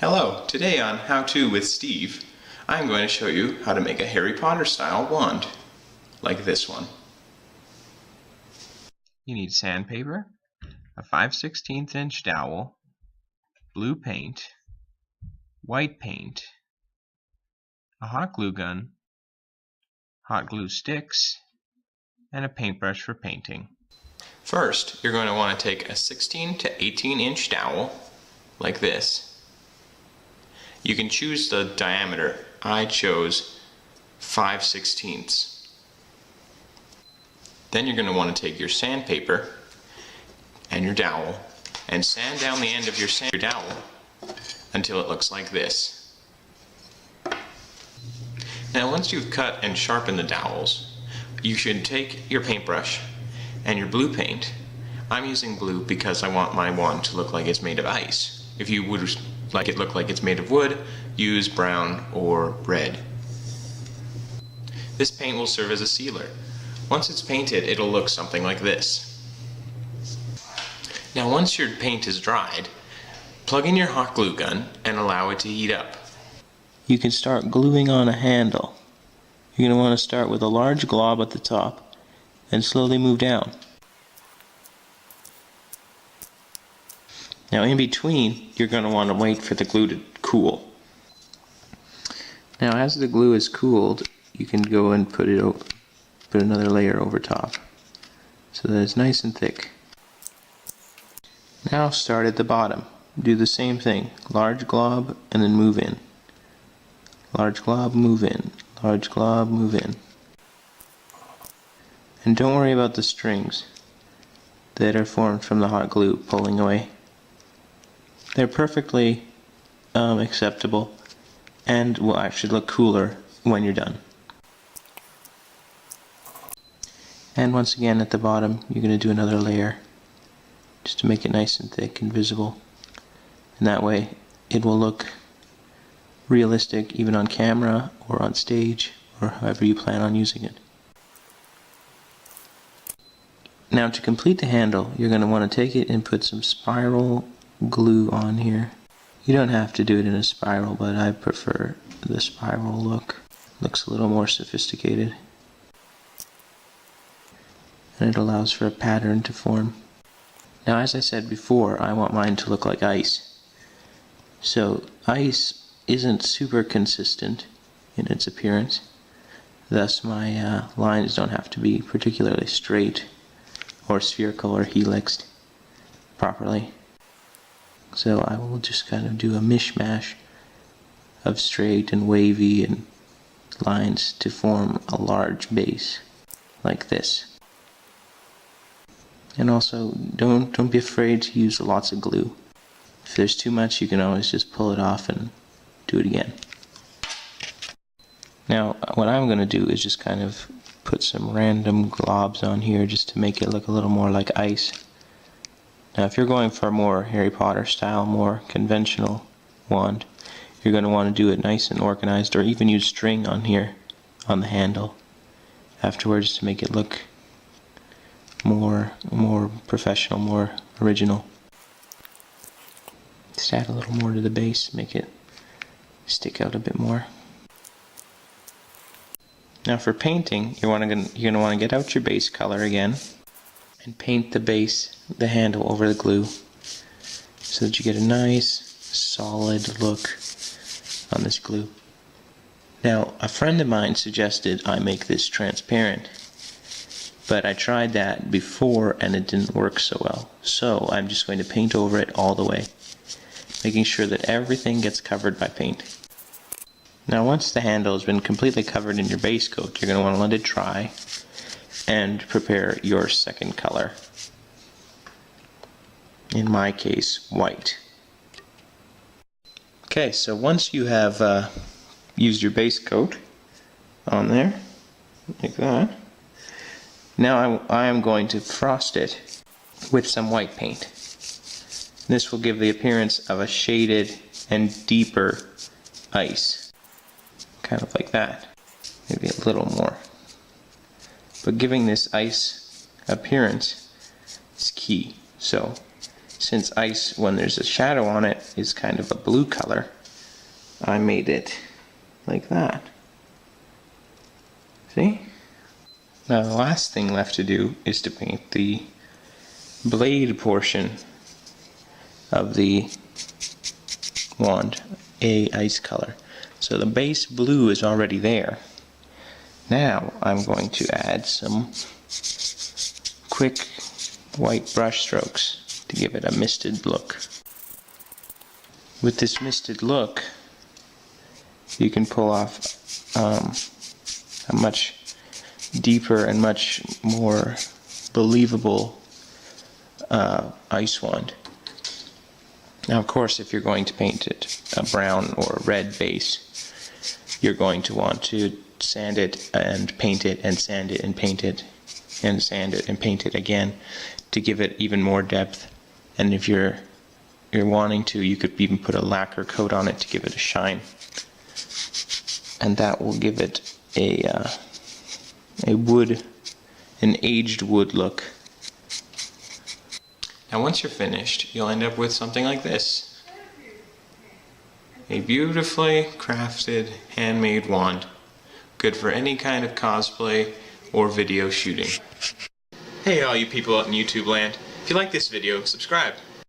Hello, today on How To with Steve, I'm going to show you how to make a Harry Potter style wand, like this one. You need sandpaper, a 5/16 inch dowel, blue paint, white paint, a hot glue gun, hot glue sticks, and a paintbrush for painting. First, you're going to want to take a 16 to 18 inch dowel, like this. You can choose the diameter. I chose 5/16. Then you're going to want to take your sandpaper and your dowel and sand down the end of your dowel until it looks like this. Now once you've cut and sharpened the dowels, you should take your paintbrush and your blue paint. I'm using blue because I want my wand to look like it's made of ice. If you would like it look like it's made of wood, use brown or red. This paint will serve as a sealer. Once it's painted, it'll look something like this. Now once your paint is dried, plug in your hot glue gun and allow it to heat up. You can start gluing on a handle. You're going to want to start with a large glob at the top and slowly move down. Now in between, you're going to want to wait for the glue to cool. Now as the glue is cooled, you can go and put another layer over top so that it's nice and thick. Now start at the bottom. Do the same thing. Large glob and then move in. Large glob, move in. Large glob, move in. And don't worry about the strings that are formed from the hot glue pulling away. They're perfectly acceptable and will actually look cooler when you're done. And once again at the bottom, you're going to do another layer just to make it nice and thick and visible. And that way it will look realistic even on camera or on stage or however you plan on using it. Now to complete the handle, you're going to want to take it and put some spiral glue on here. You don't have to do it in a spiral, but I prefer the spiral look. Looks a little more sophisticated. And it allows for a pattern to form. Now as I said before, I want mine to look like ice. So ice isn't super consistent in its appearance. Thus my lines don't have to be particularly straight or spherical or helixed properly. So I will just kind of do a mishmash of straight and wavy and lines to form a large base like this. And also don't be afraid to use lots of glue. If there's too much, you can always just pull it off and do it again. Now what I'm going to do is just kind of put some random globs on here just to make it look a little more like ice. Now if you're going for a more Harry Potter style, more conventional wand, you're going to want to do it nice and organized, or even use string on here on the handle afterwards to make it look more professional, more original. Just add a little more to the base, make it stick out a bit more. Now for painting, you're going to want to get out your base color again and paint the base, the handle, over the glue so that you get a nice solid look on this glue. Now a friend of mine suggested I make this transparent, but I tried that before and it didn't work so well. So I'm just going to paint over it all the way, making sure that everything gets covered by paint. Now once the handle has been completely covered in your base coat, you're going to want to let it dry and prepare your second color. In my case, white. Okay, so once you have used your base coat on there, like that, now I am going to frost it with some white paint. This will give the appearance of a shaded and deeper ice. Kind of like that. Maybe a little more. But giving this ice appearance is key. So since ice, when there's a shadow on it, is kind of a blue color, I made it like that. See? Now the last thing left to do is to paint the blade portion of the wand a ice color. So the base blue is already there. Now I'm going to add some quick white brush strokes to give it a misted look. With this misted look, you can pull off a much deeper and much more believable ice wand. Now, of course, if you're going to paint it a brown or a red base, you're going to want to sand it and paint it and sand it and paint it and sand it and paint it again to give it even more depth. And if you're wanting to, you could even put a lacquer coat on it to give it a shine, and that will give it an aged wood look. Now once you're finished, you'll end up with something like this. A beautifully crafted, handmade wand. Good for any kind of cosplay or video shooting. Hey all you people out in YouTube land, if you like this video, subscribe.